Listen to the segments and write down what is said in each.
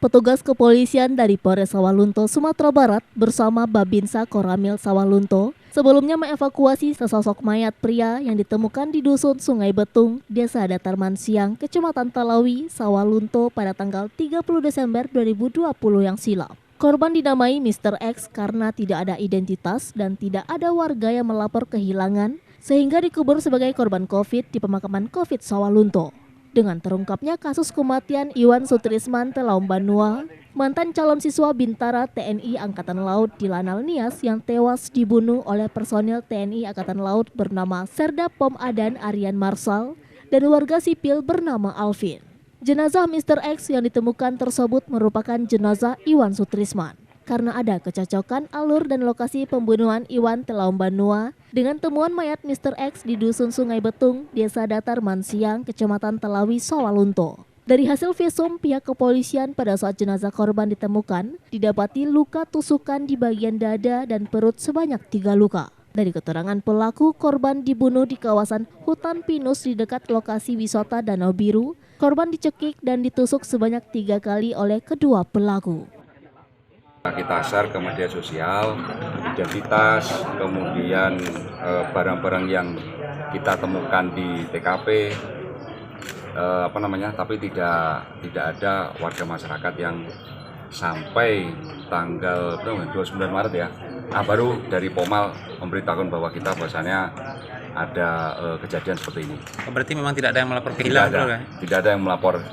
Petugas kepolisian dari Polres Sawalunto, Sumatera Barat bersama Babinsa Koramil Sawalunto sebelumnya mengevakuasi sesosok mayat pria yang ditemukan di Dusun Sungai Betung, Desa Datarman Siang, Kecamatan Talawi, Sawalunto pada tanggal 30 Desember 2020 yang silam. Korban dinamai Mr. X karena tidak ada identitas dan tidak ada warga yang melapor kehilangan sehingga dikubur sebagai korban COVID di pemakaman COVID Sawalunto. Dengan terungkapnya kasus kematian Iwan Sutrisman Telaum Banua, mantan calon siswa Bintara TNI Angkatan Laut di Lanal Nias yang tewas dibunuh oleh personil TNI Angkatan Laut bernama Serda Pom Adan Aryan Marsal dan warga sipil bernama Alvin. Jenazah Mr. X yang ditemukan tersebut merupakan jenazah Iwan Sutrisman. Karena ada kecocokan alur dan lokasi pembunuhan Iwan Telaum Banua dengan temuan mayat Mr. X di Dusun Sungai Betung, Desa Datarman Siang, Kecamatan Talawi, Sawalunto. Dari hasil visum pihak kepolisian pada saat jenazah korban ditemukan, didapati luka tusukan di bagian dada dan perut sebanyak 3 luka. Dari keterangan pelaku, korban dibunuh di kawasan hutan pinus di dekat lokasi wisata Danau Biru. Korban dicekik dan ditusuk sebanyak 3 kali oleh kedua pelaku. Kita share ke media sosial, identitas, kemudian barang-barang yang kita temukan di TKP, tapi tidak ada warga masyarakat yang sampai tanggal 29 Maret ya. Baru dari Pomal memberitahukan bahwa kita bahwasannya ada kejadian seperti ini. Berarti memang tidak ada yang melapor kehilangan? Tidak ada yang melapor.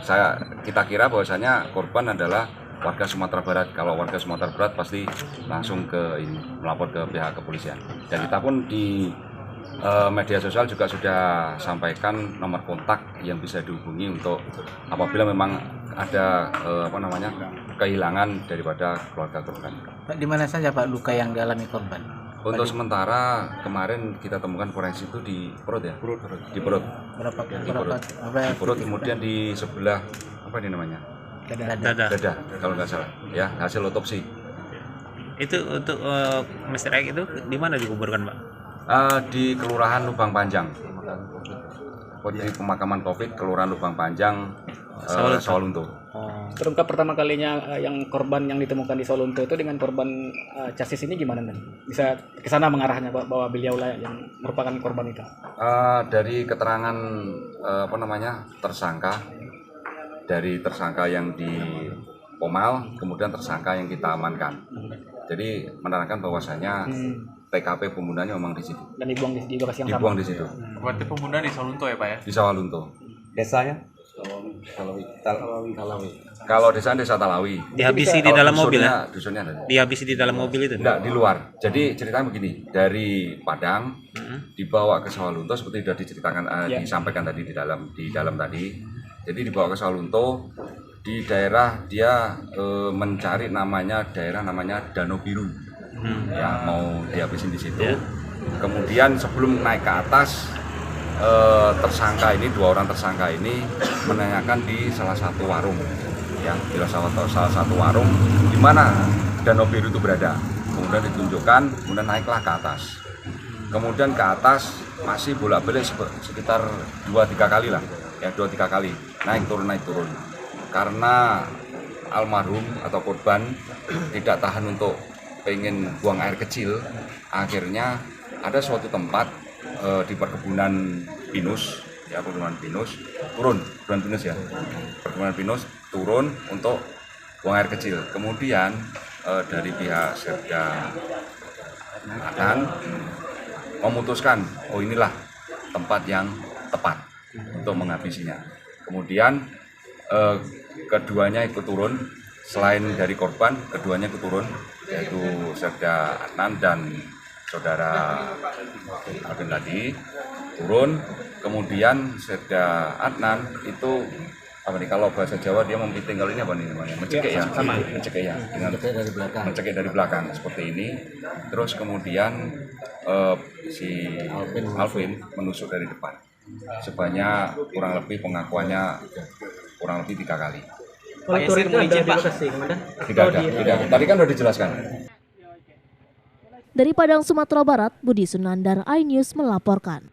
Kita kira bahwasanya korban adalah warga Sumatera Barat. Kalau warga Sumatera Barat pasti langsung melapor ke pihak kepolisian. Dan kita pun di media sosial juga sudah sampaikan nomor kontak yang bisa dihubungi untuk apabila memang ada kehilangan daripada keluarga korban. Pak, di mana saja Pak luka yang dialami korban? Untuk sementara kemarin kita temukan forensik itu di perut ya. Di perut. Di perut, kemudian di sebelah dada kalau nggak salah ya, hasil otopsi. Itu untuk Mr. X itu di mana dikuburkan Pak? Di Kelurahan Lubang Panjang, di pemakaman COVID Kelurahan Lubang Panjang, Sawalunto. Terungkap pertama kalinya yang korban yang ditemukan di Sawalunto itu dengan korban chassis ini gimana nih? Bisa ke sana mengarahnya bahwa beliau lah yang merupakan korban itu? Dari keterangan tersangka, dari tersangka yang di Pomal, kemudian tersangka yang kita amankan. Jadi menerangkan bahwasanya TKP pembunuhannya memang di situ. Dan dibuang di lokasi yang sama. Dibuang di situ. Berarti pembunuhan di Sawalunto ya Pak ya? Di Sawalunto. Desanya? Talawi. Kalau desa Talawi. Dihabisi di dalam mobil ya? Dusunnya ada. Dihabisi di dalam mobil itu? Enggak, di luar. Jadi ceritanya begini, dari Padang dibawa ke Sawalunto seperti sudah diceritakan, disampaikan tadi di dalam tadi. Jadi dibawa ke Sawalunto, di daerah dia mencari daerah namanya Danau Biru, ya mau dihabisin di situ. Kemudian sebelum naik ke atas, dua orang tersangka ini menanyakan di salah satu warung, ya di salah satu warung di mana Danau Biru itu berada. Kemudian ditunjukkan, kemudian naiklah ke atas. Kemudian ke atas masih bolak-balik sekitar 2-3 kali lah. Ya 2-3 kali naik turun karena almarhum atau korban tidak tahan untuk pengen buang air kecil, akhirnya ada suatu tempat di perkebunan pinus turun untuk buang air kecil. Kemudian dari pihak Serda Adan memutuskan, inilah tempat yang tepat untuk menghabisinya. Kemudian keduanya ikut turun, selain dari korban, keduanya ikut turun, yaitu Serda Adnan dan saudara Alvin tadi turun. Kemudian Serda Adnan itu kalau bahasa Jawa dia mempiting, kalau ini mencekik dari belakang seperti ini. Terus kemudian si Alvin menusuk dari depan sebanyak kurang lebih 3 kali. Pak Yasir mau izin Pak? Tidak ada. Tadi kan sudah dijelaskan. Dari Padang, Sumatera Barat, Budi Sunandar, iNews melaporkan.